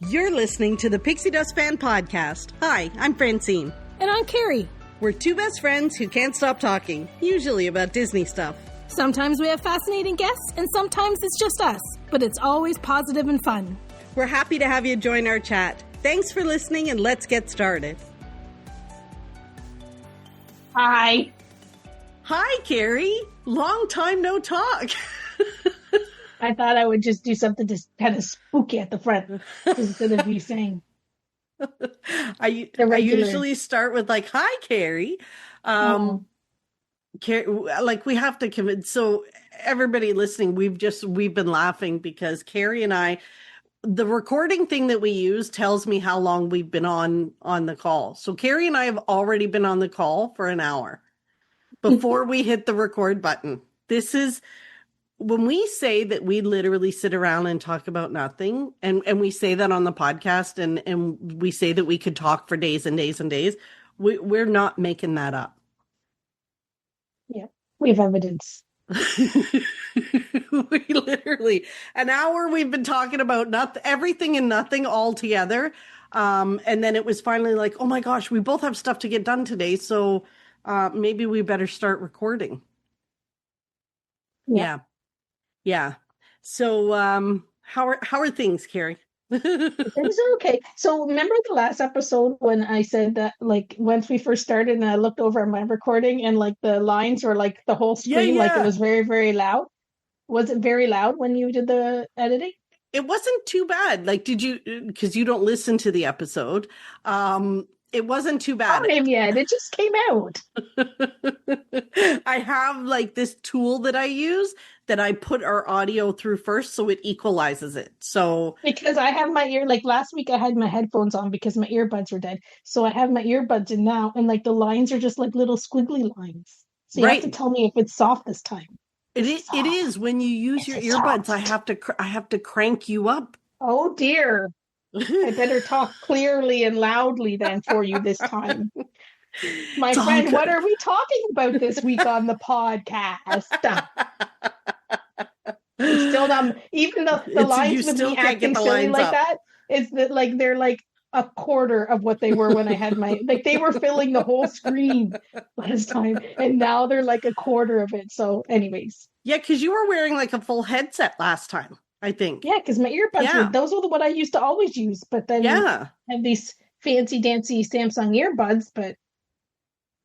You're listening to the Pixie Dust Fan Podcast. Hi, I'm Francine. And I'm Carrie. We're two best friends who can't stop talking, usually about Disney stuff. Sometimes we have fascinating guests, and sometimes it's just us. But it's always positive and fun. We're happy to have you join our chat. Thanks for listening, and let's get started. Hi. Hi, Carrie. Long time no talk. I thought I would just do something just kind of spooky at the front instead of you saying. I usually start with like, "Hi, Carrie." Carrie, like we have to commit. So everybody listening, we've been laughing because Carrie and I, the recording thing that we use tells me how long we've been on the call. So Carrie and I have already been on the call for an hour before we hit the record button. This is when we say that we literally sit around and talk about nothing, and we say that on the podcast, and we say that we could talk for days and days and days. We're not making that up. Yeah, we have evidence. We literally an hour we've been talking about everything and nothing all together. And then it was finally like, oh my gosh, we both have stuff to get done today. So maybe we better start recording. Yeah. So how are things, Carrie? Things are okay. So remember the last episode when I said that, like, once we first started and I looked over at my recording and like the lines were like the whole screen, like it was very, very loud. Was it very loud when you did the editing? It wasn't too bad. Like, did you, because you don't listen to the episode. It wasn't too bad. Not him yet. It just came out. I have like this tool that I use that I put our audio through first so it equalizes it. So because I have my ear, like last week I had my headphones on because my earbuds were dead. So I have my earbuds in now, and like the lines are just like little squiggly lines. So you have to tell me if it's soft this time. It is when you use your earbuds. Soft? I have to crank you up. Oh dear. I better talk clearly and loudly then for you this time. My friend, what are we talking about this week on the podcast? It's still not, even the lines with me acting silly like that, is that like they're like a quarter of what they were when I had my, like they were filling the whole screen last time, and now they're like a quarter of it. So anyways. Yeah, because you were wearing like a full headset last time, I think. Yeah, because my earbuds, those were the what I used to always use. But then I have these fancy dancy Samsung earbuds, but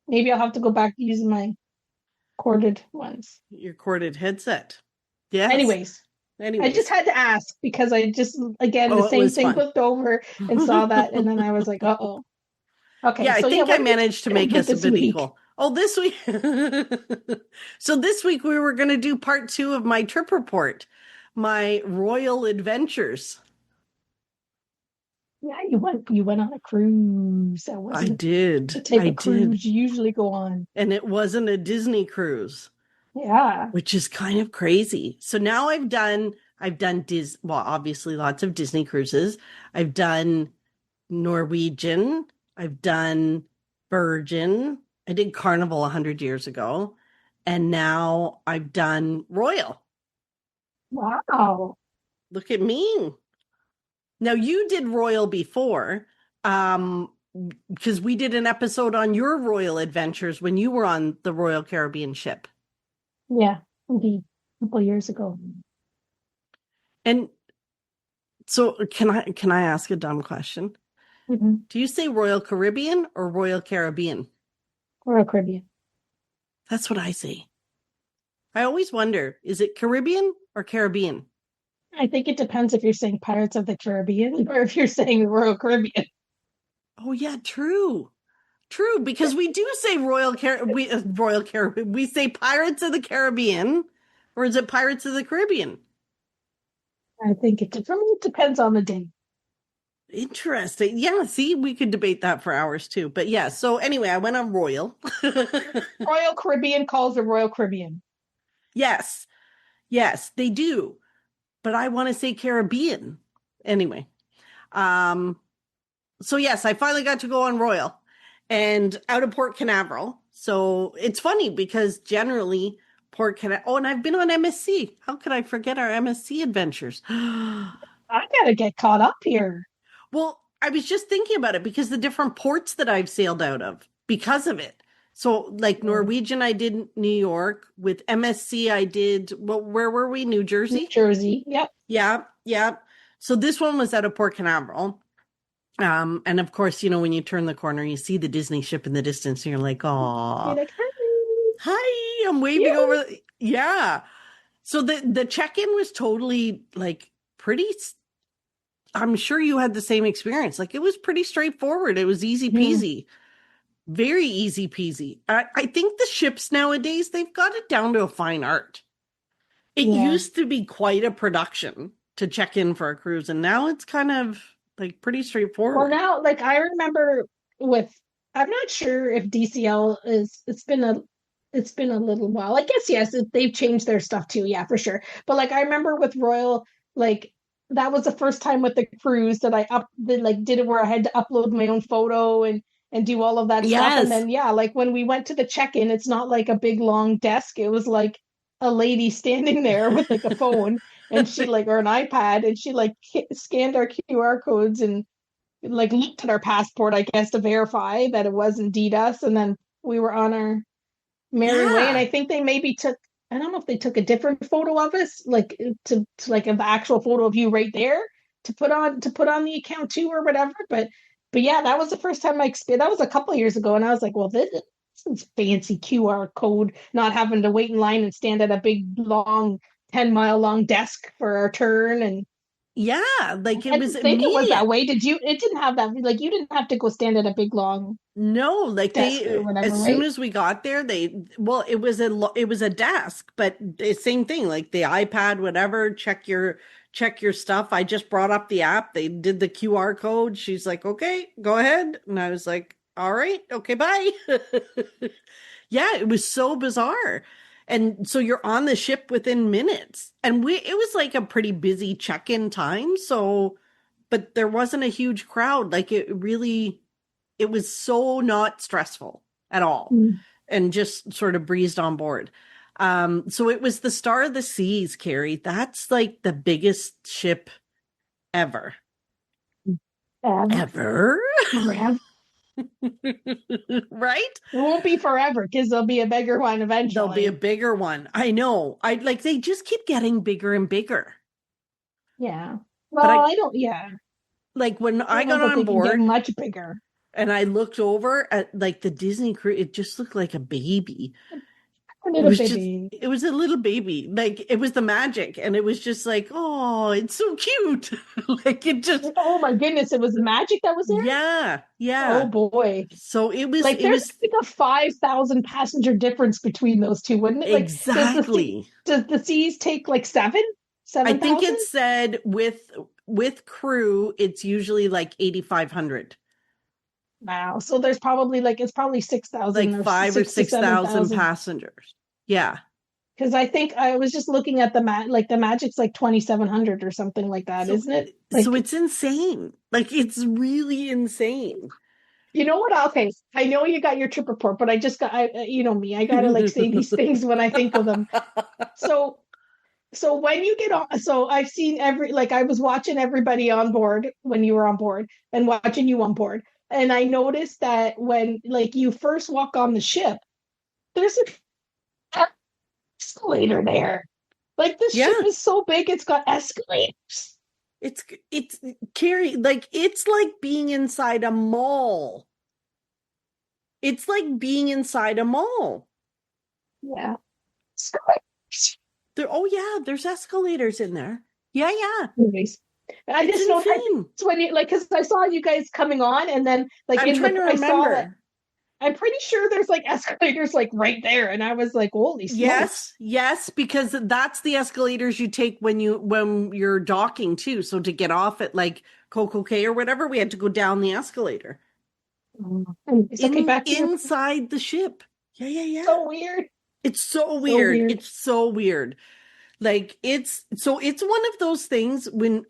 maybe I'll have to go back to using my corded ones. Your corded headset. Yeah. Anyways, I just had to ask because I just, again, the same thing flipped over and saw that. And then I was like, uh-oh. Okay. Yeah, I think I managed to make us a bit equal. Oh, this week. So this week we were going to do part 2 of my trip report, my royal adventures. Yeah, you went on a cruise. I did. The type of cruise you usually go on. And it wasn't a Disney cruise. Yeah. Which is kind of crazy. So now I've done obviously lots of Disney cruises. I've done Norwegian. I've done Virgin. I did Carnival 100 years ago. And now I've done Royal. Wow. Look at me. Now you did Royal before, because we did an episode on your Royal adventures when you were on the Royal Caribbean ship. Yeah, indeed. A couple years ago. And so can I ask a dumb question? Mm-hmm. Do you say Royal Caribbean or Royal Caribbean? Royal Caribbean. That's what I say. I always wonder, is it Caribbean or Caribbean? I think it depends if you're saying Pirates of the Caribbean or if you're saying Royal Caribbean. Oh yeah, true. True, because we do say Royal Caribbean. We say Pirates of the Caribbean, or is it Pirates of the Caribbean? I think for me it depends on the day. Interesting. Yeah, see, we could debate that for hours too. But yeah, so anyway, I went on Royal. Royal Caribbean calls the Royal Caribbean. Yes, they do. But I want to say Caribbean. Anyway. So yes, I finally got to go on Royal and out of Port Canaveral. So it's funny because generally Port Canaveral, and I've been on MSC. How could I forget our MSC adventures? I gotta get caught up here. Well, I was just thinking about it because the different ports that I've sailed out of because of it. So, like Mm. Norwegian, I did New York. With MSC, I did, well, where were we? New New Jersey? Jersey. Yep. Yeah, yeah. So this one was out of Port Canaveral. And of course, when you turn the corner, you see the Disney ship in the distance, and you're like, You're "Oh, like, hi. hi!" I'm waving Yeah. over. Yeah. So the check-in was totally like pretty. I'm sure you had the same experience. Like it was pretty straightforward. It was easy Mhm. peasy, very easy peasy. I think the ships nowadays they've got it down to a fine art. It Yeah. used to be quite a production to check in for a cruise, and now it's kind of like pretty Well, straightforward. now, like I remember with, I'm not sure if DCL is. It's been a little while. I guess yes, they've changed their stuff too. Yeah, for sure. But like I remember with Royal, like that was the first time with the cruise that like did it where I had to upload my own photo and do all of that stuff. And Yes. then yeah, like when we went to the check-in, it's not like a big long desk. It was like a lady standing there with like a phone and she like or an iPad and she like scanned our QR codes and like looked at our passport, I guess, to verify that it was indeed us. And then we were on our merry way. And Yeah. I think they maybe took, I don't know if they took a different photo of us, like to like an actual photo of you right there to put on the account too or whatever. But yeah, that was the first time I experienced that was a couple of years ago. And I was like, well, this is fancy QR code, not having to wait in line and stand at a big long 10-mile long desk for our turn and Yeah. Like it I was didn't think it was that immediate. way. Did you? It didn't have that. Like you didn't have to go stand at a big long No, like desk or whatever, as soon right? as we got there, well, it was a desk, but the same thing, like the iPad, whatever, check your stuff. I just brought up the app. They did the QR code. She's like, okay, go ahead. And I was like, all right, okay, bye. Yeah, it was so bizarre. And so you're on the ship within minutes. And it was like a pretty busy check-in time. So, but there wasn't a huge crowd. Like it was so not stressful at all Mm. and just sort of breezed on board. So it was the Star of the Seas, Carrie. That's like the biggest ship ever. Forever, Ever? forever. Right? It won't be forever because there'll be a bigger one There'll be a eventually. bigger one. I know. I like they just keep getting bigger and bigger. Yeah. But Well, I don't. Yeah, like when I I don't know got that on they can get board much bigger. and I looked over at like the Disney crew, it just looked like a baby. A It little was just, baby. it was a little baby. Like it was the magic. And it was just like, oh, it's so cute. Like it just, Oh my goodness! It was the magic that was there. yeah, Oh yeah. boy! So Like it there's was like a 5,000 passenger difference between those two, wouldn't it? Like exactly. does the seas take like I seven think thousand? it said with crew, it's usually like 8,500, Wow. So there's probably like it's probably 6,000 like or five or six to six seven thousand thousand. passengers. Yeah. Because I think I was just looking at like the Magic's like 2,700 or something like that, So isn't it? so Like it's insane. Like it's really insane. you know what? Okay, I know you got your trip report, but I just got you know me, I gotta like say these things when I think of them. So so when you get on, so I've seen like I was watching everybody on board when you were on board and watching you on board, and I noticed that when like you first walk on the ship, there's an escalator there. Like this ship Yeah. is so big, it's got escalators. It's Carrie, like it's like being inside a mall. It's like being inside a mall. Yeah, escalators. Oh yeah, there's escalators in there. Yeah, yeah. Movies. I It's just know I think insane. it's when you like because I saw you guys coming on, and then like I'm in trying the to I saw that remember. I'm pretty sure there's like escalators like right there, and I was like, holy smokes! Yes, yes, because that's the escalators you take when you're docking too. So to get off at like Coco Cay or whatever, we had to go down the escalator Anyways, okay, back to your inside the ship. Yeah, yeah, yeah. so weird, It's so so weird. weird. It's so weird. Like it's one of those things when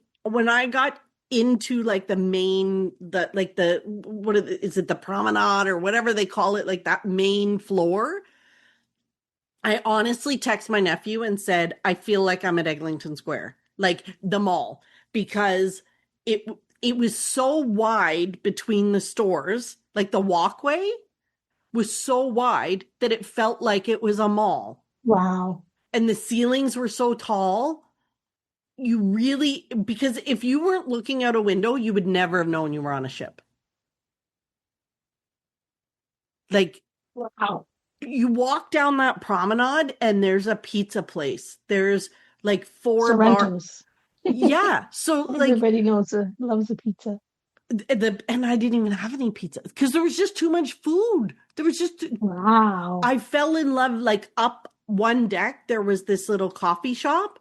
I got into like the main the is it the promenade or whatever they call it, like that main floor. I honestly text my nephew and said, I feel like I'm at Eglinton Square, like the mall, because it it was so wide between the stores, like the walkway was so wide that it felt like it was a mall. Wow. And the ceilings were so tall. You really, because if you weren't looking out a window, you would never have known you were on a ship. Like, Wow. you walk down that promenade and there's a pizza place. There's like four bar. Sorrento's. Yeah. So like Everybody loves a pizza. and I didn't even have any pizza because there was just too much food. There was just Wow. I fell in love like up one deck there was this little coffee shop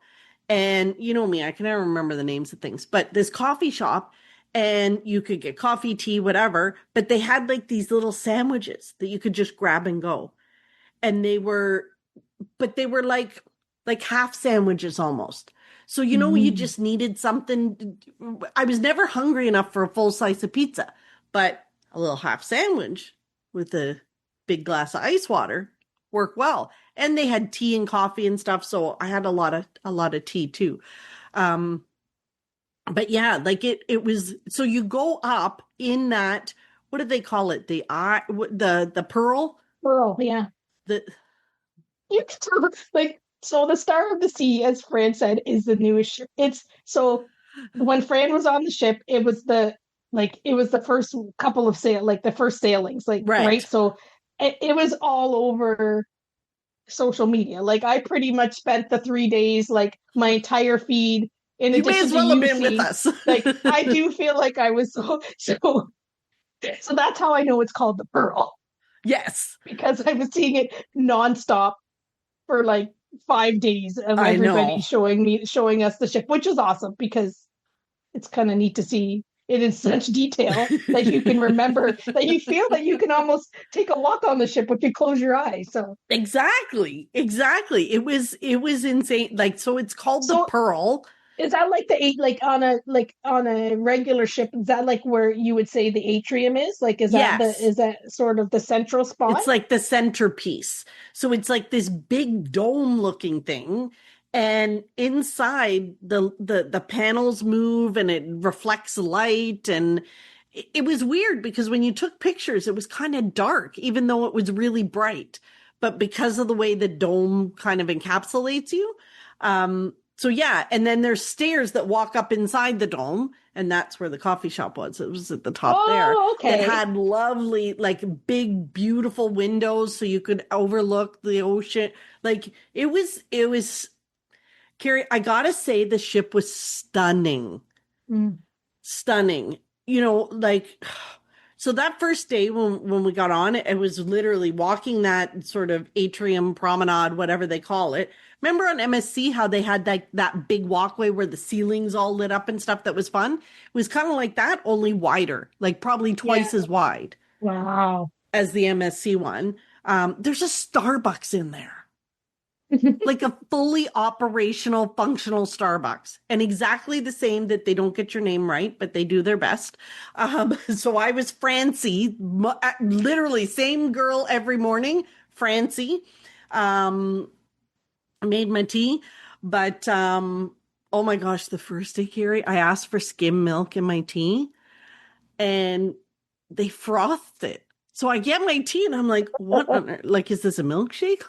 and you know me, I can never remember the names of things, but this coffee shop and you could get coffee, tea, whatever, but they had like these little sandwiches that you could just grab and go. And they were like half sandwiches almost. So you know you Mm. just needed something. I was never hungry enough for a full slice of pizza, but a little half sandwich with a big glass of ice water worked well. And they had tea and coffee and stuff, so I had a lot of tea too. Um, but yeah, like it was so you go up in that, what do they call it? The pearl, Pearl, yeah. the You can tell, like, so the Star of the Sea, as Fran said, is the newest ship. It's so when Fran was on the ship, it was the first couple of like the first sailings, like right. right. So it was all over social media. Like I pretty much spent the 3 days, like my entire feed, in You may addition as to well have you been with seeing, us. like I do feel like I was so that's how I know it's called the Pearl, Yes, because I was seeing it nonstop for like 5 days of I everybody know. showing us the ship, which is awesome because it's kind of neat to see it in such detail that you can remember, that you feel that you can almost take a walk on the ship if you close your eyes. So Exactly. Exactly. It was insane. Like so it's called the so Pearl. is that like the eight, like on a regular ship, is that like where you would say the atrium is? Like Yes. is that sort of the central spot? It's like the centerpiece. So it's like this big dome looking thing. And inside the panels move and it reflects light. And it was weird because when you took pictures, it was kind of dark, even though it was really bright. But because of the way the dome kind of encapsulates you. So yeah, and then there's stairs that walk up inside the dome, and that's where the coffee shop was. It was at the top there Oh, that okay. had lovely, like big, beautiful windows so you could overlook the ocean. Like it was, Carrie, I gotta say the ship was stunning. Mm. Stunning. Like so that first day when we got on, it was literally walking that sort of atrium promenade, whatever they call it. Remember on MSC how they had that big walkway where the ceilings all lit up and stuff that was fun? It was kind of like that, only wider, like probably Yeah. twice as wide Wow. as the MSC one. There's a Starbucks in there, like a fully operational, functional Starbucks, and exactly the same that they don't get your name right, but they do their best. So I was Francie, literally same girl every morning, Francie. I made my tea, but oh my gosh, the first day, Carrie, I asked for skim milk in my tea, and they frothed it. So I get my tea and I'm like, what on earth? Like, is this a milkshake?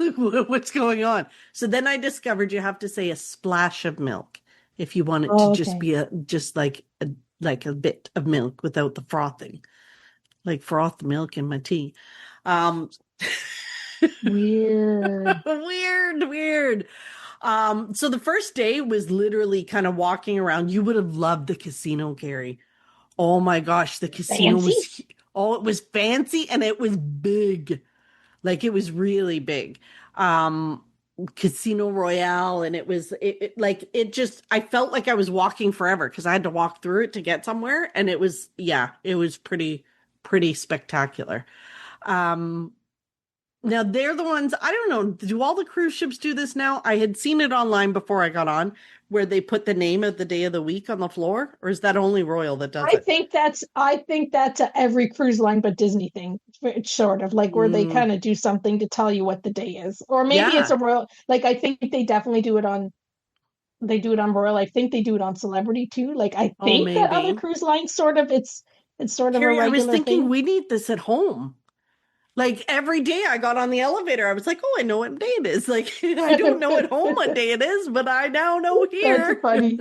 What's going on? So then I discovered you have to say a splash of milk if you want it to Oh, just okay. be like a bit of milk without the frothing, like froth milk in my tea. Um, Weird. weird, weird. So the first day was literally kind of walking around. You would have loved the casino, Carrie. Oh my gosh, the casino Fancy? was, oh, it was fancy and it was big. Like it was really big. Um, Casino Royale, and it just, I felt like I was walking forever because I had to walk through it to get somewhere. And it was, yeah, it was pretty spectacular. Um, Now they're the ones, I don't know, do all the cruise ships do this now? I had seen it online before I got on where they put the name of the day of the week on the floor, or is that only Royal that does it? I think that's a every cruise line but Disney thing. It's sort of like where they Mm, kind of do something to tell you what the day is. Or maybe it's yeah. a royal, like I think they definitely do it on they do it on Royal. I think they do it on Celebrity too. Like I Oh, think that other maybe. cruise lines sort of it's sort of a Carrie, I was regular thinking thing. we need this at home. Like every day I got on the elevator, I was like, oh, I know what day it is. Like, I don't know at home what day it is, but I now know That's here, funny.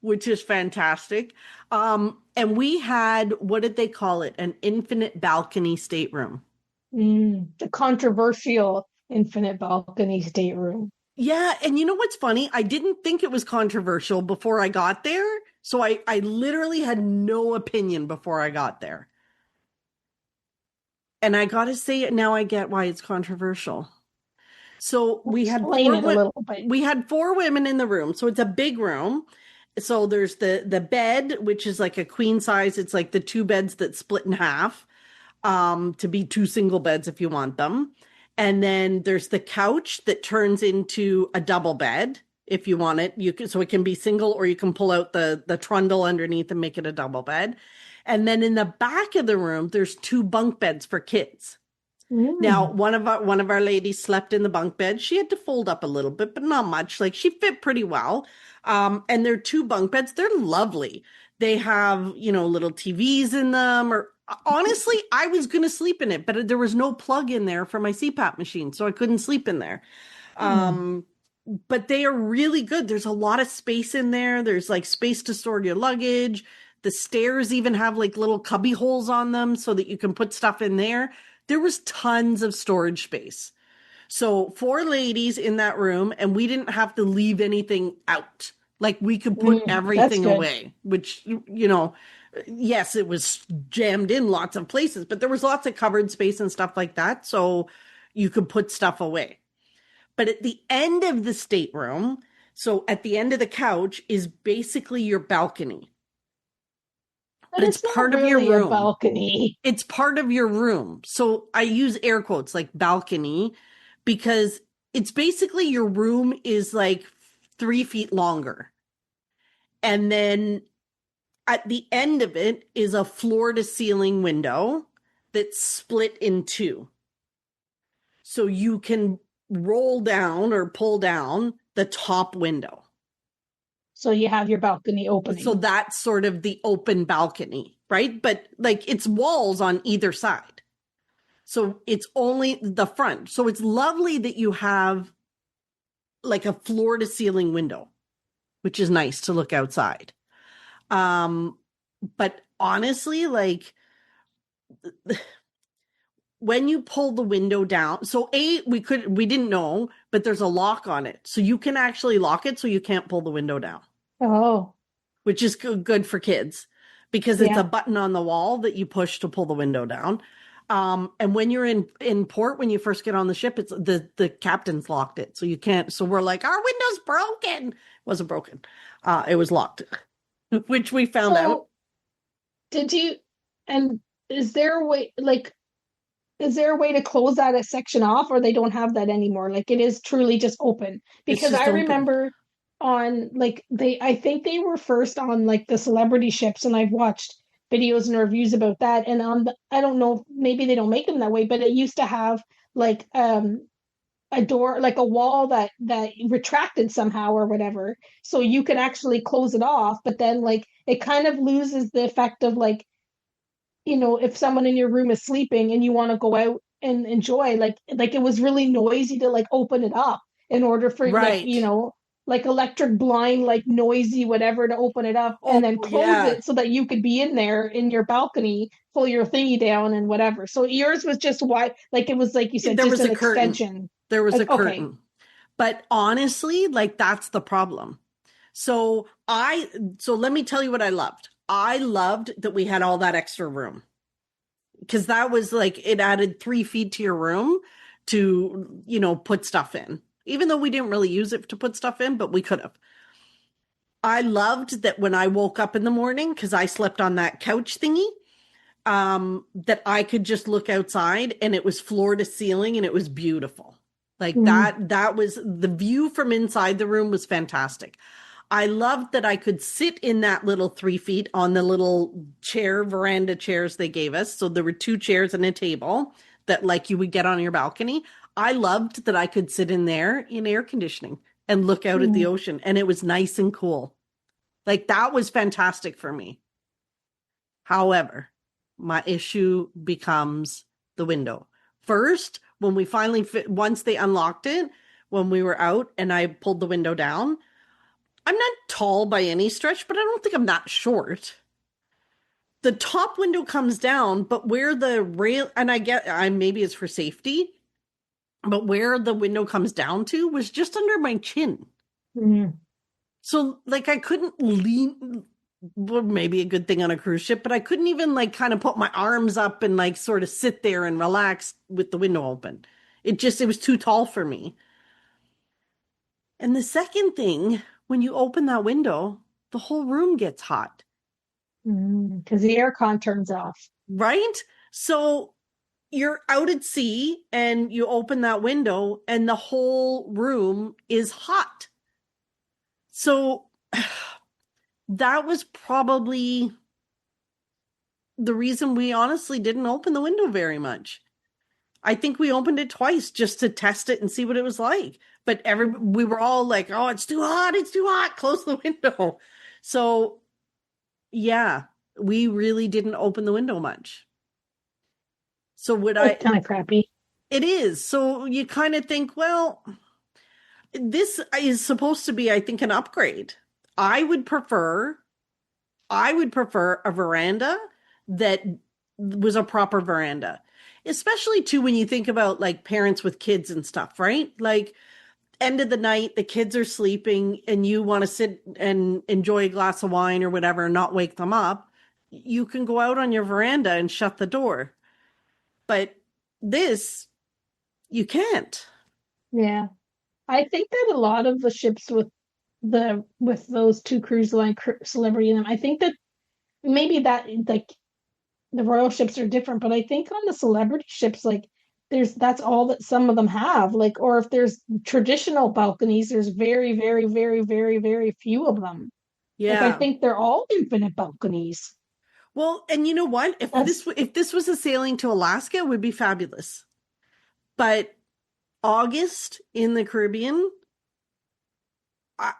which is fantastic. And we had, what did they call it? An infinite balcony stateroom. The controversial infinite balcony stateroom. Yeah, and you know what's funny? I didn't think it was controversial before I got there. So I literally had no opinion before I got there. And I gotta say, now I get why it's controversial. So Explain it a little bit. we had four women in the room. So it's a big room. So there's the bed, which is like a queen size. It's like the two beds that split in half, to be two single beds if you want them. And then there's the couch that turns into a double bed if you want it. You can, so it can be single, or you can pull out the trundle underneath and make it a double bed. And then in the back of the room, there's two bunk beds for kids. Now, Mm. one of our ladies slept in the bunk bed. She had to fold up a little bit, but not much. Like she fit pretty well. And they're two bunk beds. They're lovely. They have, little TVs in them. Or honestly, I was gonna sleep in it, but there was no plug in there for my CPAP machine, so I couldn't sleep in there. Mm. Um, but they are really good. There's a lot of space in there. There's like space to store your luggage. The stairs even have like little cubby holes on them so that you can put stuff in there. There was tons of storage space. So four ladies in that room, and we didn't have to leave anything out. Like we could put That's everything good. away, which, yes, it was jammed in lots of places, but there was lots of cupboard space and stuff like that. So you could put stuff away. But at the end of the stateroom, so at the end of the couch is basically your balcony, But but it's it's not part of your really a room. balcony. It's part of your room. So I use air quotes like balcony because it's basically your room is like 3 feet longer. And then at the end of it is a floor to ceiling window that's split in two. So you can roll down or pull down the top window. So you have your balcony So opening. that's sort of the open balcony, right? But like it's walls on either side. So it's only the front. So it's lovely that you have like a floor to ceiling window, which is nice to look outside. Um, but honestly, like when you pull the window down, so we didn't know, but there's a lock on it. So you can actually lock it so you can't pull the window down, Oh, which is good for kids because it's a yeah. button on the wall that you push to pull the window down. And when you're in port, when you first get on the ship, it's the captain's locked it, so you can't. So we're like, our window's broken. It wasn't broken. It was locked, which we found out. So did you, and is there a way, like, is there a way to close that section off, or they don't have that anymore? Like it is truly just open. It's Because just I open. remember on like I think they were first on like the celebrity ships, and I've watched videos and reviews about that. And I don't know, maybe they don't make them that way, but it used to have like a door, like a wall that retracted somehow or whatever, so you could actually close it off. But then like it kind of loses the effect of like, if someone in your room is sleeping and you want to go out and enjoy, like it was really noisy to like open it up in order for like, Right. like electric blind, like noisy whatever, to open it up Oh and then close yeah. it so that you could be in there in your balcony, pull your thingy down and whatever. So yours was just why, like it was like you said, There just was an a curtain. extension. There was a Like, okay. curtain. But honestly, like that's the problem. So so let me tell you what I loved. I loved that we had all that extra room because that was like it added 3 feet to your room to, put stuff in. Even though we didn't really use it to put stuff in, but we could have. I loved that when I woke up in the morning, because I slept on that couch thingy, that I could just look outside and it was floor to ceiling and it was beautiful. Like Mm. that was the view from inside the room was fantastic. I loved that I could sit in that little 3 feet on the little veranda chairs they gave us. So there were two chairs and a table that like you would get on your balcony. I loved that I could sit in there in air conditioning. and look out at the Mm. ocean. And it was nice and cool. Like that was fantastic for me. However, my issue becomes the window. First, when we finally once they unlocked it, when we were out and I pulled the window down, I'm not tall by any stretch, but I don't think I'm that short. The top window comes down, but where the rail, and I maybe it's for safety, but where the window comes down to was just under my chin. Mm. So like I couldn't lean, well, maybe a good thing on a cruise ship, but I couldn't even like kind of put my arms up and like sort of sit there and relax with the window open. It was too tall for me. And the second thing, when you open that window, the whole room gets hot, Because the aircon turns off. right? So you're out at sea and you open that window and the whole room is hot. So that was probably the reason we honestly didn't open the window very much. I think we opened it twice just to test it and see what it was like. But we were all like, "Oh, it's too hot, close the window." So, yeah, we really didn't open the window much. So would That's kind of crappy. It is. So you kind of think, well, this is supposed to be, I think, an upgrade. I would prefer a veranda that was a proper veranda, especially too when you think about like parents with kids and stuff, right? Like end of the night, the kids are sleeping and you want to sit and enjoy a glass of wine or whatever and not wake them up. You can go out on your veranda and shut the door. But this, you can't. Yeah. I think that a lot of the ships with those two cruise line celebrity in them, I think that maybe that like the royal ships are different, but I think on the celebrity ships, like that's all that some of them have. Like, or if there's traditional balconies, there's very, very, very, very, very few of them. Like I Yeah. think they're all infinite balconies. Well, and you know what? That's If this was a sailing to Alaska, it would be fabulous. But August in the Caribbean, I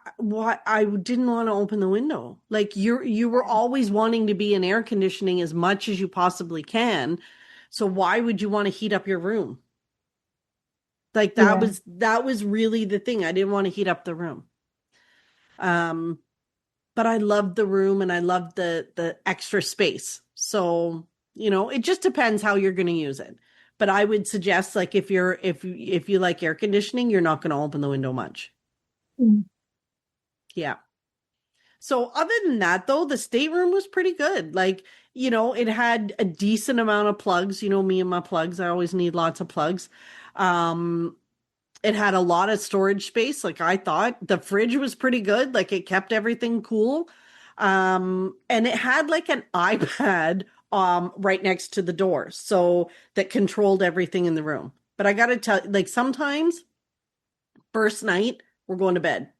didn't want to open the window. Like you were always wanting to be in air conditioning as much as you possibly can. So why would you want to heat up your room? Like yeah. that was really the thing. I didn't want to heat up the room. Um, but I loved the room and I loved the extra space. So, it just depends how you're going to use it. But I would suggest like if you like air conditioning, you're not going to open the window much. Mm. Yeah. So other than that, though, the stateroom was pretty good. Like, it had a decent amount of plugs. You know, me and my plugs. I always need lots of plugs. Um, it had a lot of storage space. Like I thought the fridge was pretty good. Like it kept everything cool. And it had like an iPad, right next to the door. So that controlled everything in the room. But I got to tell you, like sometimes first night we're going to bed,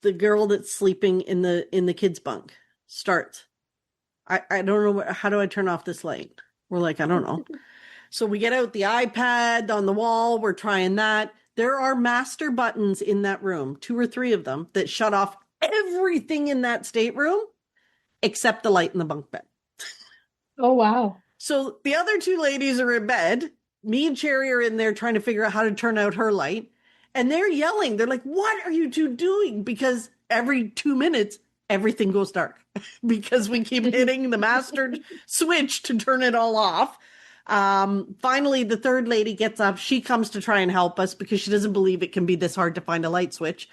the girl that's sleeping in the kids bunk starts. I don't know how do I turn off this light? We're like, I don't know. So we get out the iPad on the wall, we're trying that. There are master buttons in that room, 2 or 3 of them that shut off everything in that stateroom except the light in the bunk bed. Oh wow. So the other 2 ladies are in bed. Me and Cherry are in there trying to figure out how to turn out her light. And they're yelling. They're like, what are you 2 doing? Because every 2 minutes, everything goes dark because we keep hitting the master switch to turn it all off. Finally, the third lady gets up. She comes to try and help us because she doesn't believe it can be this hard to find a light switch.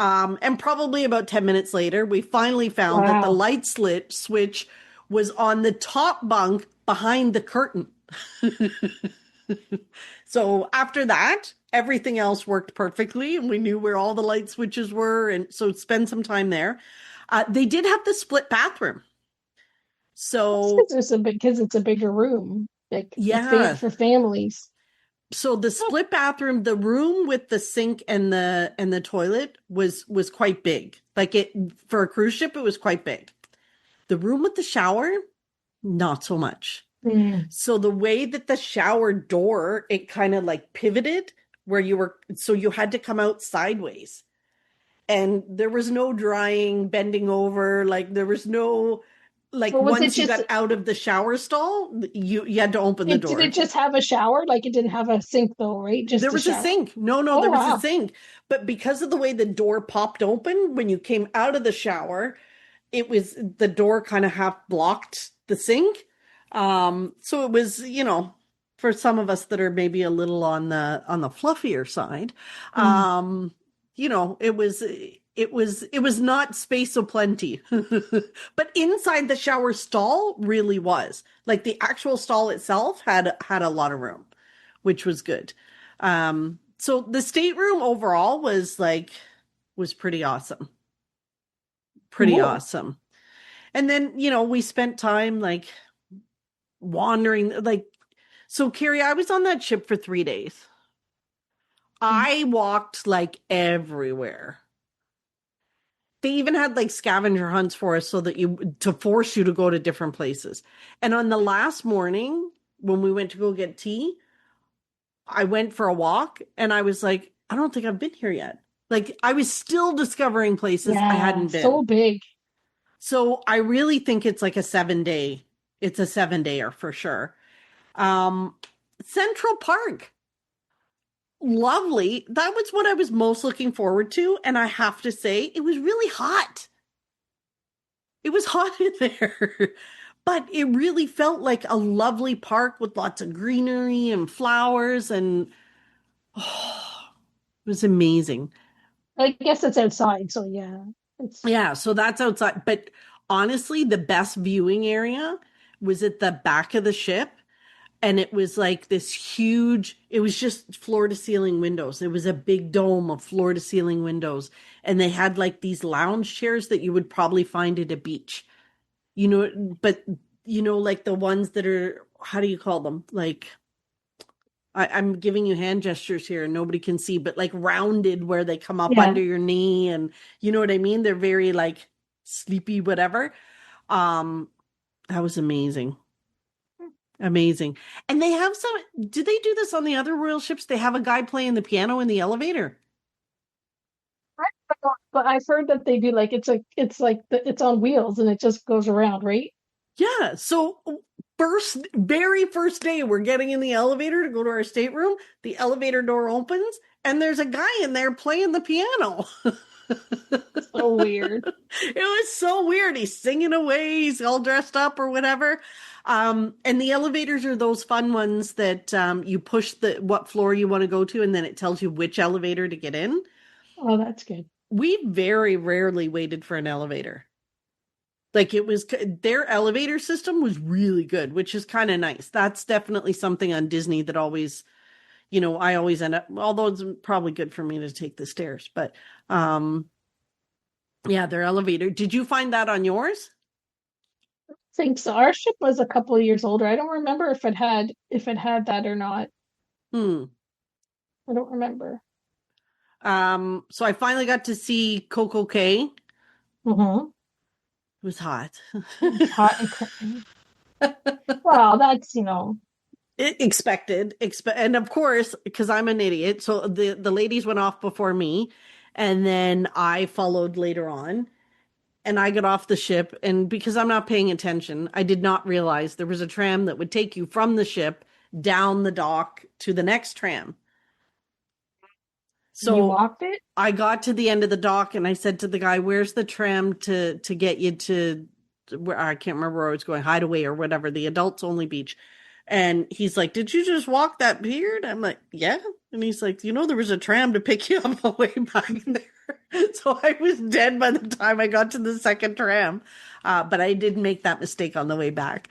And probably about 10 minutes later, we finally found that the Wow. light slit switch was on the top bunk behind the curtain. So after that, everything else worked perfectly and we knew where all the light switches were. And so spend some time there. They did have the split bathroom. That's So because it's a bigger room, like yeah. for families. So the Oh, split bathroom, the room with the sink and the toilet was quite big. Like it for a cruise ship, it was quite big. The room with the shower, not so much. mm. So the way that the shower door, it kind of like pivoted where so you had to come out sideways. And there was no drying, bending over, like there was no, like Or was it once you just got out of the shower stall, you had to open the it did it door. just have a shower? Like it didn't have a sink though, right? There Just a was a shower. sink. No, Oh there was a wow. sink. But because of the way the door popped open when you came out of the shower, it was the door kind of half blocked the sink. So it was, for some of us that are maybe a little on the fluffier side, Mm. it was not space aplenty. But inside the shower stall really was. Like the actual stall itself had a lot of room, which was good. So the stateroom overall was pretty awesome. Pretty Cool. awesome. And then, we spent time like wandering, like, so Carrie, I was on that ship for 3 days. Mm. I walked like everywhere. They even had like scavenger hunts for us so that to force you to go to different places. And on the last morning, when we went to go get tea, I went for a walk and I was like, I don't think I've been here yet. Like I was still discovering places I Yeah, hadn't so been. big. So I really think it's like it's a 7-dayer for sure. Um, Central Park, lovely. That was what I was most looking forward to. And I have to say, it was really hot. It was hot in there, but it really felt like a lovely park with lots of greenery and flowers. And oh, it was amazing. I guess it's outside, so yeah. It's Yeah, so that's outside. But honestly, the best viewing area was at the back of the ship. And it was like this huge, it was just floor to ceiling windows. It was a big dome of floor to ceiling windows. And they had like these lounge chairs that you would probably find at a beach, but like the ones that are, how do you call them? Like, I'm giving you hand gestures here and nobody can see, but like rounded where they come up yeah. under your knee. And you know what I mean? They're very like sleepy, whatever. Um, that was amazing. Amazing. And they have do they do this on the other royal ships? They have a guy playing the piano in the elevator. But I've heard that they do like it's on wheels and it just goes around, right? Yeah. So very first day, we're getting in the elevator to go to our stateroom. The elevator door opens and there's a guy in there playing the piano. So weird. It was so weird. He's singing away. He's all dressed up or whatever. And the elevators are those fun ones that you push what floor you want to go to, and then it tells you which elevator to get in. Oh, that's good. We very rarely waited for an elevator. Like their elevator system was really good, which is kind of nice. That's definitely something on Disney that always, I always end up, although it's probably good for me to take the stairs, but yeah, their elevator. Did you find that on yours? I think so. Our ship was a couple of years older. I don't remember if it had that or not. Hmm. I don't remember. So I finally got to see Coco Cay. It Mm-hmm. was hot. It's hot and well, that's Expected, and of course, because I'm an idiot, so the ladies went off before me, and then I followed later on, and I got off the ship, and because I'm not paying attention, I did not realize there was a tram that would take you from the ship down the dock to the next tram. you So walked it. I got to the end of the dock and I said to the guy, "Where's the tram to get you to where I can't remember where I was going, Hideaway or whatever, the adults only beach." And he's like, "Did you just walk that pier?" And I'm like, "Yeah." And he's like, there was a tram to pick you up on the way back there." So I was dead by the time I got to the second tram. But I didn't make that mistake on the way back.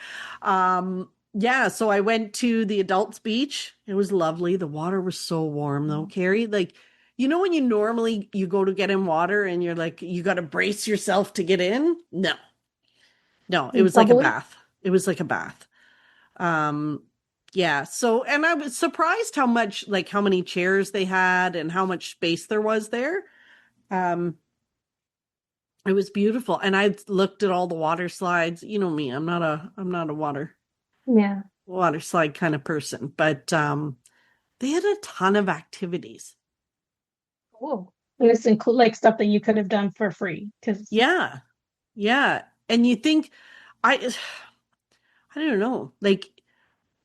Yeah, so I went to the adults beach. It was lovely. The water was so warm though, Carrie. Like, when you normally you go to get in water and you're like, you got to brace yourself to get in? No. No, it was like a Bubbly. bath. It was like a bath. Um, yeah. So, and I was surprised how many chairs they had and how much space there was there. Um, it was beautiful. And I looked at all the water slides. You know me, I'm not a water Yeah. slide kind of person, but They had a ton of activities. Cool. And this include like stuff that you could have done for free because Yeah. Yeah. And you think I I don't know. Like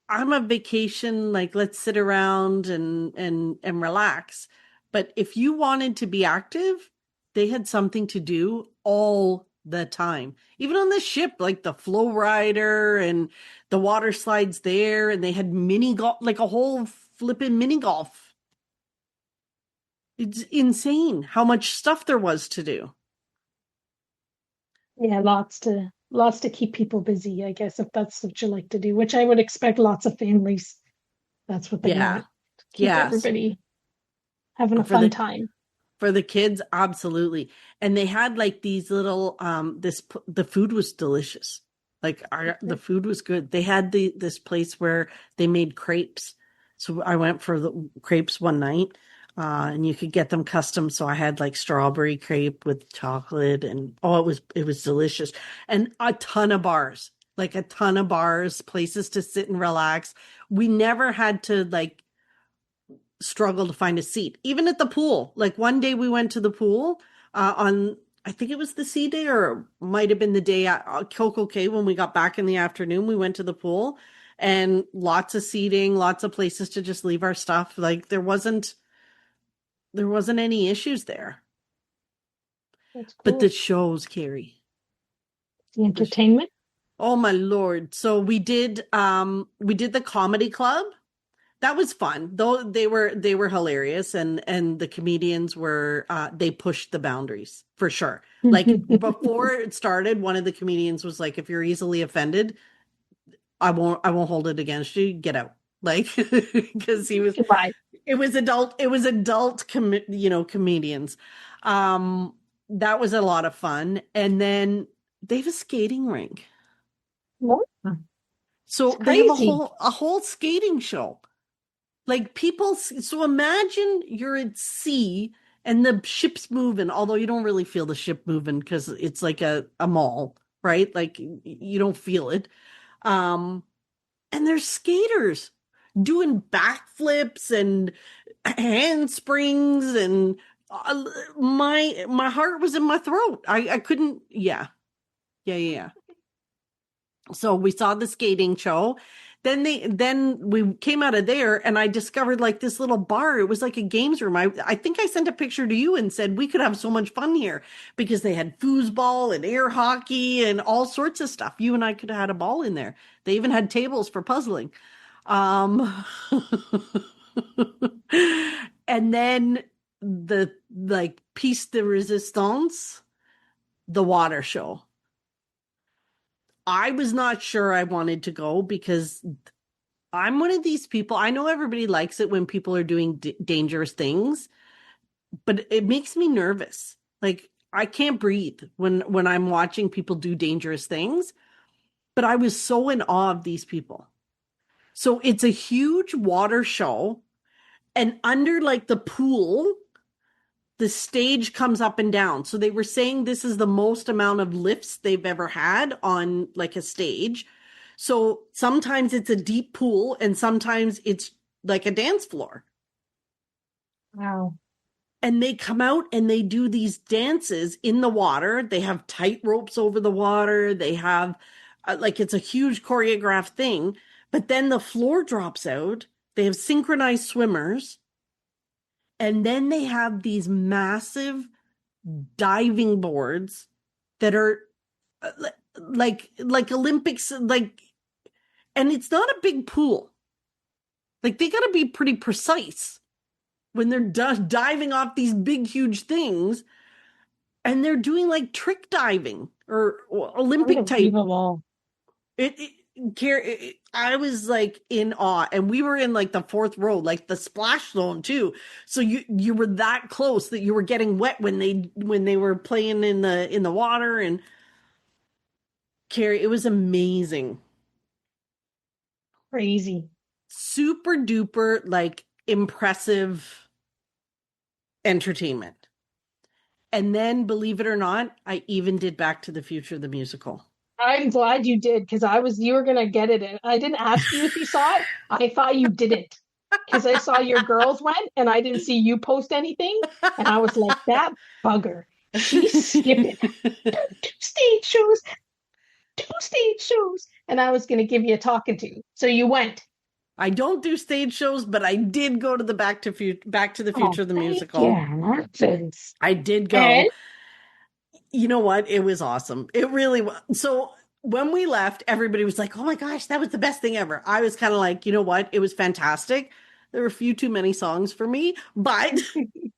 I'm a vacation, like let's sit around and relax. But if you wanted to be active, they had something to do all the time. Even on the ship, like the flow rider and the water slides there, and they had mini golf, like a whole flipping mini golf. It's insane how much stuff there was to do. yeah, lots to keep people busy, I guess, if that's what you like to do, which I would expect lots of families. That's what they Yeah. want. Keep Yes. everybody having a For fun the time. For the kids, absolutely. And they had like these little the food was delicious. Like the food was good. They had this place where they made crepes. So I went for the crepes one night. And you could get them custom. So I had like strawberry crepe with chocolate and oh, it was delicious. And a ton of bars, like a ton of bars, places to sit and relax. We never had to like struggle to find a seat, even at the pool. Like one day we went to the pool on, I think it was the sea day or it might have been the day at Coco Cay when we got back in the afternoon. We went to the pool and lots of seating, lots of places to just leave our stuff. Like there wasn't any issues there. That's But the cool. shows, Carrie, The the entertainment. oh my Lord. So we did the comedy club. That was fun. Though they were hilarious and the comedians were they pushed the boundaries for sure. Like before it started, one of the comedians was like, if you're easily offended, I won't hold it against you. Get out. Like because Goodbye. it was adult comedians. Um that was a lot of fun. And then they have a skating rink. What? It's So they have a crazy. whole skating show. Like people, so imagine you're at sea and the ship's moving, although you don't really feel the ship moving because it's like a mall, right? Like you don't feel it. Um, and there's skaters doing backflips and handsprings and uh, my heart was in my throat. I couldn't, yeah, yeah, yeah. Yeah. So we saw the skating show. Then we came out of there and I discovered like this little bar. It was like a games room. I think I sent a picture to you and said we could have so much fun here because they had foosball and air hockey and all sorts of stuff. You and I could have had a ball in there. They even had tables for puzzling. Um and then the like piece de resistance, the water show. I was not sure I wanted to go because I'm one of these people. I know everybody likes it when people are doing dangerous things, but it makes me nervous. Like I can't breathe when I'm watching people do dangerous things, but I was so in awe of these people. So it's a huge water show and under like the pool the stage comes up and down. So they were saying this is the most amount of lifts they've ever had on like a stage. So sometimes it's a deep pool and sometimes it's like a dance floor. Wow. And they come out and they do these dances in the water. They have tight ropes over the water. They have like it's a huge choreographed thing, but then the floor drops out. They have synchronized swimmers. And then they have these massive diving boards that are uh, like Olympics like and it's not a big pool. Like they got to be pretty precise when they're diving off these big huge things and they're doing like trick diving or Olympic type. Unbelievable. I was like in awe, and we were in like the fourth row, like the splash zone too. So you were that close that you were getting wet when they were playing in the water. And Carrie, it was amazing. Crazy. Super duper like impressive entertainment. And then believe it or not, I even did Back to the Future the musical. I'm glad you did because you were gonna get it. And I didn't ask you if you saw it. I thought you didn't. because I saw your girls went and I didn't see you post anything. And I was like, that bugger, she's skipping two stage shows, two stage shows. And I was going to give you a talking to. So you went. I don't do stage shows, but I did go to the Back to the Oh, Future the thank musical. you, nonsense. I did And go. You know what? It was awesome. It really was. So when we left, everybody was like, "Oh my gosh, that was the best thing ever." I was kind of like, "You know what? It was fantastic." There were a few too many songs for me, but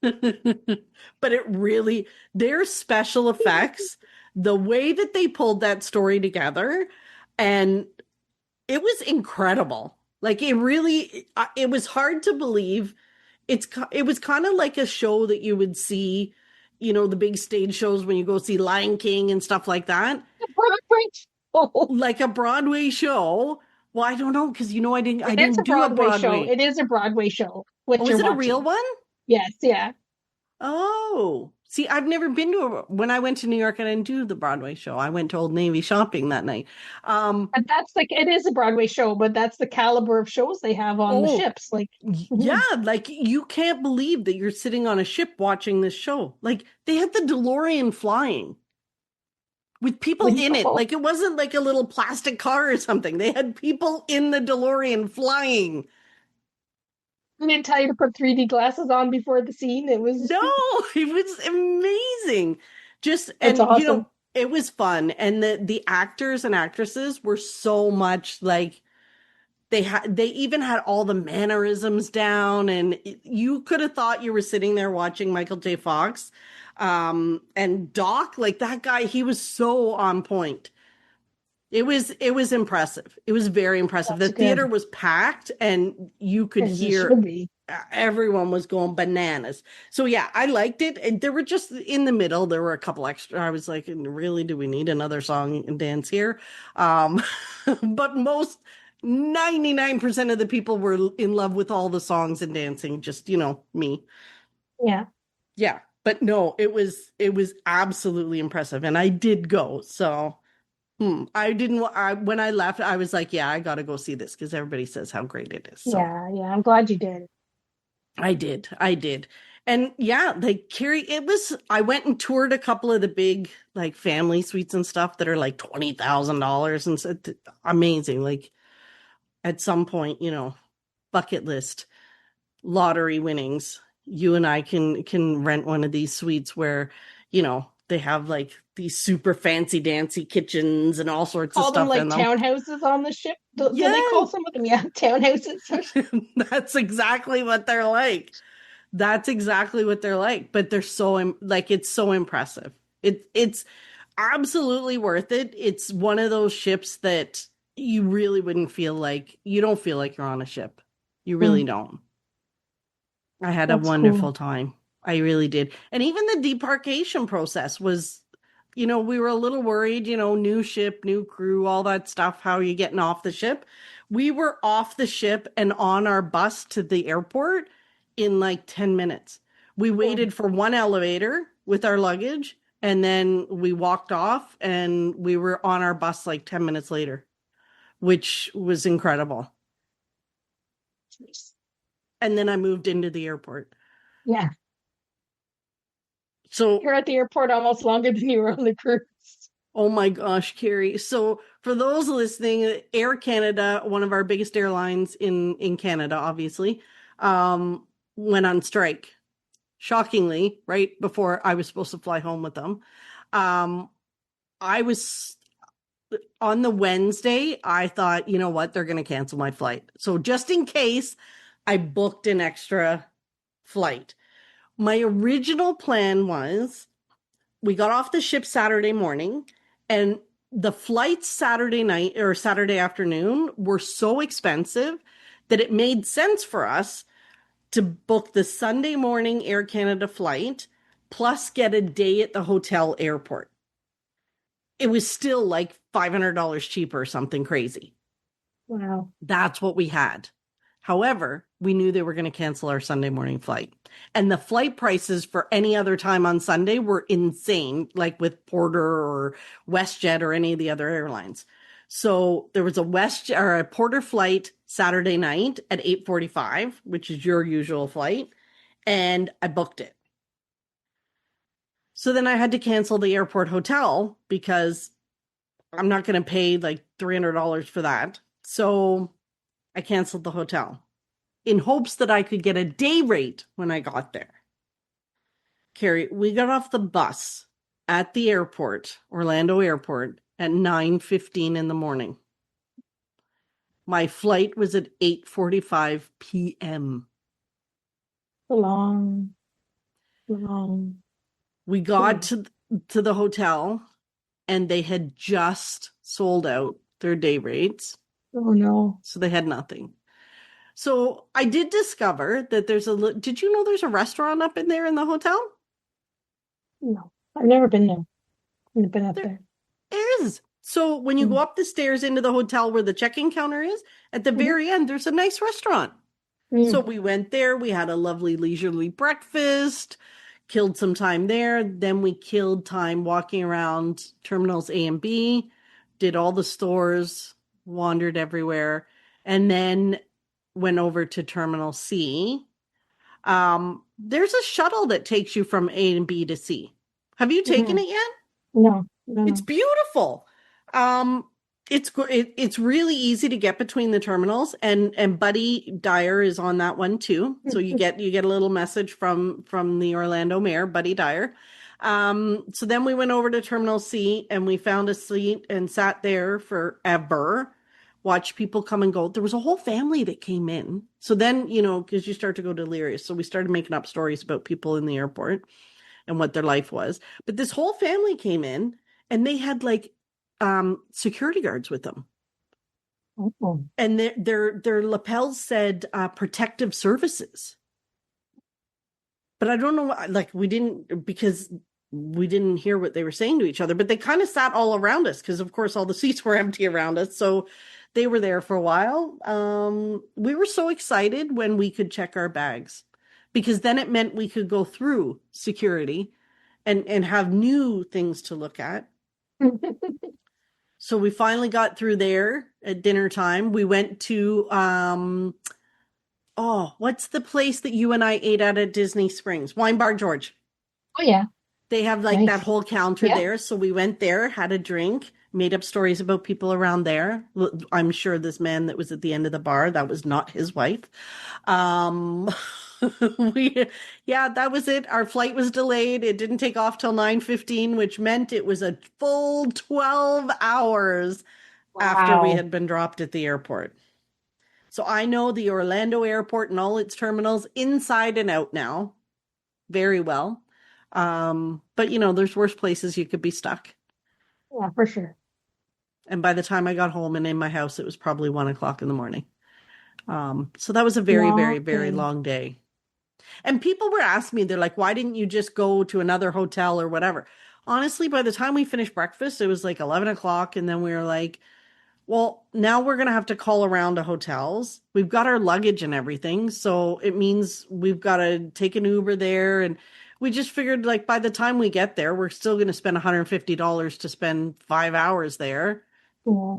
but it really their special effects, the way that they pulled that story together, and it was incredible. Like it really, it was hard to believe. It was kind of like a show that you would see, the big stage shows when you go see Lion King and stuff like that, Broadway show. like a Broadway show. Well, I don't know because I It is didn't a do a Broadway show. Broadway. It is a Broadway show, Oh, what is you're it a real watching. one? Yes, yeah. Oh, see, I've never been to when I went to New York, I didn't do the Broadway show. I went to Old Navy shopping that night. Um, But that's like it is a Broadway show, but that's the caliber of shows they have on the oh, ships. Like, Yeah, mhm. like you can't believe that you're sitting on a ship watching this show. Like they had the DeLorean flying with people in it. Unbelievable. Like it wasn't like a little plastic car or something. They had people in the DeLorean flying. I didn't tell you to put 3D glasses on before the scene. It was No, it was amazing. Just it's and awesome. it was fun. And the actors and actresses were so much like they even had all the mannerisms down, and you could have thought you were sitting there watching Michael J. Fox. And Doc, like that guy, he was so on point. It was impressive. It was very impressive. The That's theater good. was packed and you could As it hear should be. everyone was going bananas. So yeah, I liked it. And there were just in the middle, there were a couple extra. I was like, really, do we need another song and dance here? Um, but most 99% of the people were in love with all the songs and dancing, just, me. Yeah. Yeah. But no, it was absolutely impressive. And I did go. So I didn't. When I left, I was like, "Yeah, I got to go see this because everybody says how great it is." So Yeah. Yeah. I'm glad you did. I did, and yeah, like Carrie, it was. I went and toured a couple of the big like family suites and stuff that are like $20,000, and said, amazing. Like at some point, bucket list lottery winnings. You and I can rent one of these suites where, they have like these super fancy dancy kitchens and all sorts of Call them stuff like in them. townhouses on the ship. Do they Yeah, call some of them? Yeah, townhouses. that's exactly what they're like. That's exactly what they're like. But they're like it's so impressive. It's absolutely worth it. It's one of those ships that you really wouldn't feel like you don't feel like you're on a ship. You really Mm, don't. I had a that's wonderful cool. time. I really did. And even the debarkation process was, we were a little worried, new ship, new crew, all that stuff. How are you getting off the ship? We were off the ship and on our bus to the airport in like 10 minutes. We Good. waited for one elevator with our luggage and then we walked off and we were on our bus like 10 minutes later, which was incredible. And then I moved into the airport. Yeah. So You're at the airport almost longer than you were on the cruise. oh my gosh, Carrie. So for those listening, Air Canada, one of our biggest airlines in Canada, obviously, went on strike. Shockingly, right before I was supposed to fly home with them. Um, I was on the Wednesday, I thought, you know what, they're going to cancel my flight. So just in case, I booked an extra flight. My original plan was we got off the ship Saturday morning, and the flights Saturday night or Saturday afternoon were so expensive that it made sense for us to book the Sunday morning Air Canada flight plus get a day at the hotel airport. It was still like $500 cheaper or something crazy. Wow. That's what we had. However, we knew they were going to cancel our Sunday morning flight. And the flight prices for any other time on Sunday were insane, like with Porter or WestJet or any of the other airlines. So there was a West or a Porter flight Saturday night at 8:45, which is your usual flight, and I booked it. So then I had to cancel the airport hotel because I'm not going to pay like $300 for that. So I canceled the hotel in hopes that I could get a day rate when I got there. Carrie, we got off the bus at the airport, Orlando Airport, at 9:15 in the morning. My flight was at 8:45 p.m. Long. We got to the hotel and they had just sold out their day rates. Oh no. So they had nothing. So I did discover that did you know there's a restaurant up in there in the hotel? No, I've never been there. I've never been up there. There is. So when you go up the stairs into the hotel where the check-in counter is, at the very end, there's a nice restaurant. So we went there. We had a lovely leisurely breakfast, killed some time there. Then we killed time walking around terminals A and B, did all the stores, wandered everywhere, and then went over to Terminal C. There's a shuttle that takes you from A and B to C. Have you taken it yet? No. It's beautiful. It's really easy to get between the terminals, and Buddy Dyer is on that one too. So you get a little message from the Orlando mayor, Buddy Dyer. So then we went over to Terminal C and we found a seat and sat there forever, watched people come and go. There was a whole family that came in. So then, because you start to go delirious. So we started making up stories about people in the airport and what their life was. But this whole family came in and they had like security guards with them. Oh. And their lapels said protective services. But I don't know, like because we didn't hear what they were saying to each other, but they kind of sat all around us because of course all the seats were empty around us. So they were there for a while. We were so excited when we could check our bags because then it meant we could go through security and have new things to look at. So we finally got through there at dinner time. We went to, what's the place that you and I ate at Disney Springs? Wine Bar George. Oh, yeah. They have like that whole counter there. So we went there, had a drink, made up stories about people around there. I'm sure this man that was at the end of the bar, that was not his wife. That was it. Our flight was delayed. It didn't take off till 9:15, which meant it was a full 12 hours after we had been dropped at the airport. So I know the Orlando airport and all its terminals inside and out now very well. But there's worse places you could be stuck. Yeah, for sure. And by the time I got home and in my house, it was probably 1:00 in the morning. So that was a very, very, very long day. And people were asking me, they're like, why didn't you just go to another hotel or whatever? Honestly, by the time we finished breakfast, it was like 11:00. And then we were like, well, now we're going to have to call around to hotels. We've got our luggage and everything. So it means we've got to take an Uber there. And we just figured like by the time we get there, we're still going to spend $150 to spend 5 hours there. Yeah.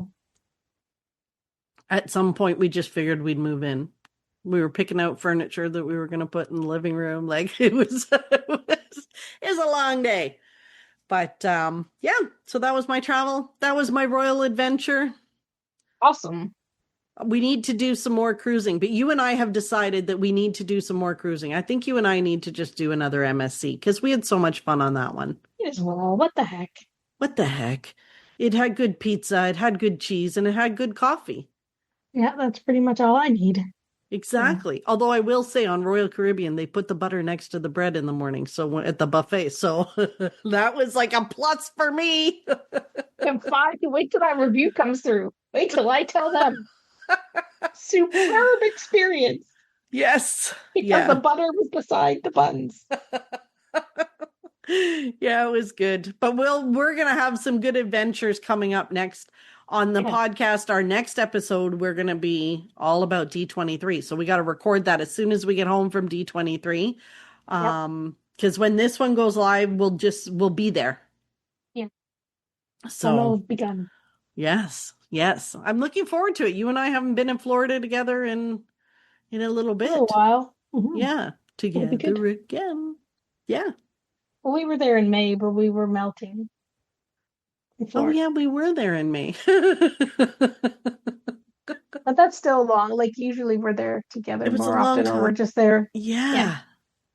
At some point, we just figured we'd move in. We were picking out furniture that we were going to put in the living room. Like it was a long day. But so that was my travel. That was my royal adventure. Awesome. We need to do some more cruising, but you and I have decided that we need to do some more cruising. I think you and I need to just do another MSC because we had so much fun on that one. As well. What the heck? What the heck? It had good pizza, it had good cheese, and it had good coffee. Yeah, that's pretty much all I need. Exactly. Yeah. Although I will say on Royal Caribbean, they put the butter next to the bread in the morning. So at the buffet. So that was like a plus for me. I'm fine. Wait till that review comes through. Wait till I tell them. Superb experience. Yes. Because the butter was beside the buns. Yeah, it was good. But we're going to have some good adventures coming up next on the podcast. Our next episode, we're going to be all about D23. So we got to record that as soon as we get home from D23. Because when this one goes live, we'll be there. Yeah. So begun. Yes. Yes. I'm looking forward to it. You and I haven't been in Florida together in a little A little bit. while. Mm-hmm. Yeah. It'll be good. Together again. Yeah. Well, we were there in May, but we were melting in Oh Florida. yeah, we were there in May. But that's still long. Like usually we're there together It was a more long often, or we're time. just there. Yeah. Yeah.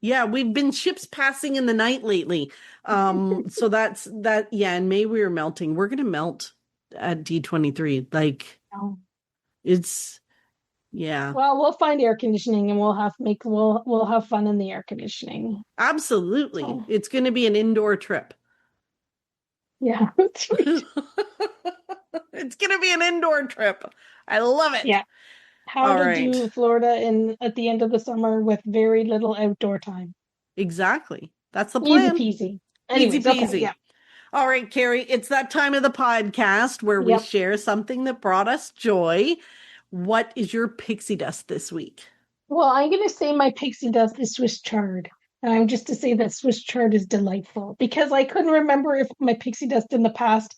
Yeah, we've been ships passing in the night lately. So that's that. Yeah, in May we were melting. We're gonna melt at D23. Like Oh. it's yeah, Well, we'll find air conditioning and we'll have fun in the air conditioning. absolutely. So It's gonna be an indoor trip. yeah, that's right. It's gonna be an indoor trip. I love it. Yeah. How All to right. do Florida in at the end of the summer with very little outdoor time. Exactly. That's the Easy plan. peasy. Easy Anyways, okay, peasy. yeah. All right, Carrie, it's that time of the podcast where we Yep. share something that brought us joy. What is your pixie dust this week? Well, I'm gonna say my pixie dust is Swiss chard. And I'm just to say that Swiss chard is delightful because I couldn't remember if my pixie dust in the past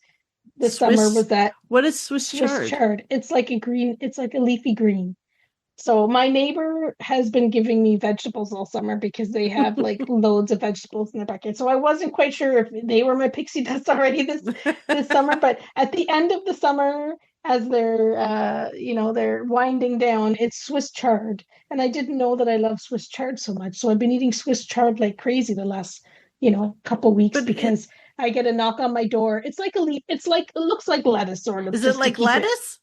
this summer Swiss, was that what is Swiss Swiss chard? chard. It's like a green, it's like a leafy green. So my neighbor has been giving me vegetables all summer because they have like loads of vegetables in their backyard. So I wasn't quite sure if they were my pixie dust already this summer, but at the end of the summer, as they're they're winding down, it's Swiss chard. And I didn't know that I love Swiss chard so much. So I've been eating Swiss chard like crazy the last, couple weeks But because I get a knock on my door. It's like a leaf, it looks like lettuce sort of is it just to like keep it, lettuce?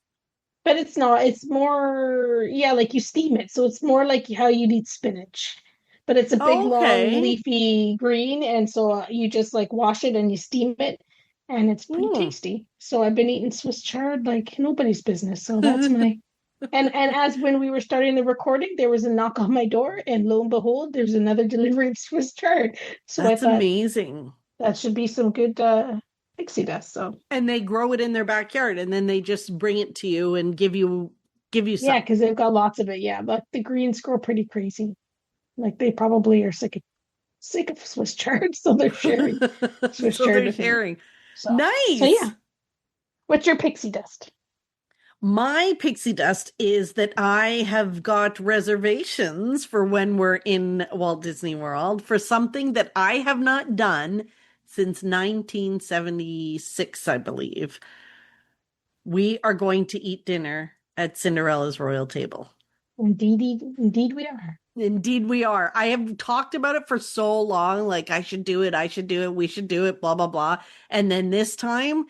but it's not. It's more, yeah, like you steam it. So it's more like how you'd eat spinach. But it's a big, Oh, long, okay. leafy green. And so you just like wash it and you steam it. And it's pretty Hmm. tasty. So I've been eating Swiss chard like nobody's business. So that's my. And as when we were starting the recording, there was a knock on my door. And lo and behold, there's another delivery of Swiss chard. So I That's thought amazing. that should be some good pixie dust. So. And they grow it in their backyard and then they just bring it to you and give you Yeah, some. because they've got lots of it. Yeah, but the greens grow pretty crazy. Like they probably are sick of Swiss chard, so they're sharing Swiss So chard they're with me. sharing. So Nice. yeah. What's your pixie dust? My pixie dust is that I have got reservations for when we're in Walt Disney World for something that I have not done since 1976, I believe. We are going to eat dinner at Cinderella's royal table. Indeed we are. Indeed, we are. I have talked about it for so long, like I should do it, we should do it, blah, blah, blah. And then this time,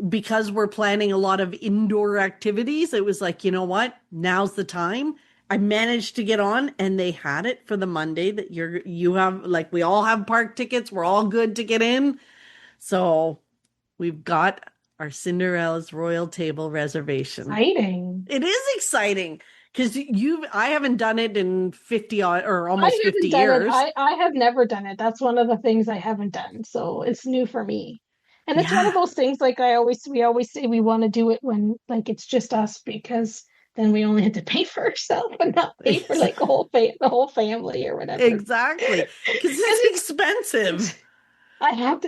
because we're planning a lot of indoor activities, it was like, you know what? Now's the time. I managed to get on and they had it for the Monday that you have, like, we all have park tickets. We're all good to get in. So we've got our Cinderella's Royal Table reservation. Exciting. It is exciting because I haven't done it in 50 or I almost 50 haven't done it. years. I have never done it. That's one of the things I haven't done. So it's new for me. And it's one of Yeah. those things like we always say we want to do it when like it's just us because then we only have to pay for ourselves and not pay for like the whole family or whatever. Exactly. Because Because it's expensive. I have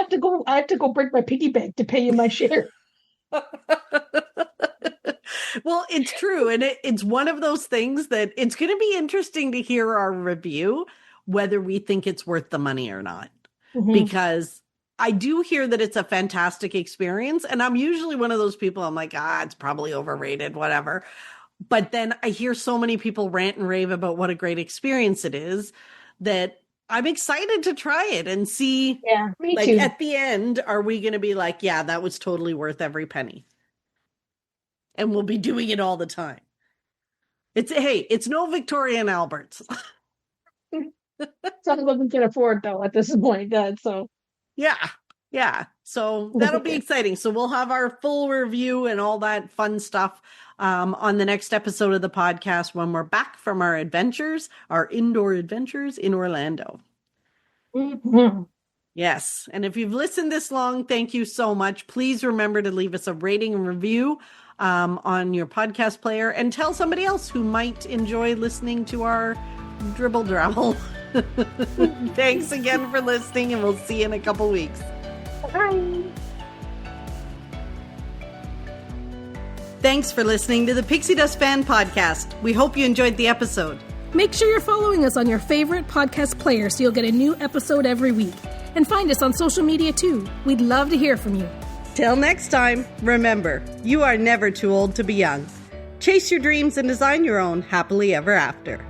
to go break my piggy bank to pay you my share. Well, it's true. And it's one of those things that it's going to be interesting to hear our review, whether we think it's worth the money or not. Mm-hmm. Because I do hear that it's a fantastic experience. And I'm usually one of those people, I'm like, it's probably overrated, whatever. But then I hear so many people rant and rave about what a great experience it is that I'm excited to try it and see, Yeah, me like, too. at the end, are we going to be like, yeah, that was totally worth every penny? And we'll be doing it all the time. It's no Victoria and Albert's. Some of them can afford though at this point. So Yeah. Yeah. So that'll be exciting. So we'll have our full review and all that fun stuff on the next episode of the podcast when we're back from our adventures, our indoor adventures in Orlando. mm-hmm. Yes. And if you've listened this long, thank you so much. Please remember to leave us a rating and review on your podcast player and tell somebody else who might enjoy listening to our dribble drabble. Thanks again for listening, and we'll see you in a couple weeks. Bye. Thanks for listening to the Pixie Dust Fan Podcast. We hope you enjoyed the episode. Make sure you're following us on your favorite podcast player so you'll get a new episode every week. And find us on social media too. We'd love to hear from you. Till next time, remember, you are never too old to be young. Chase your dreams and design your own happily ever after.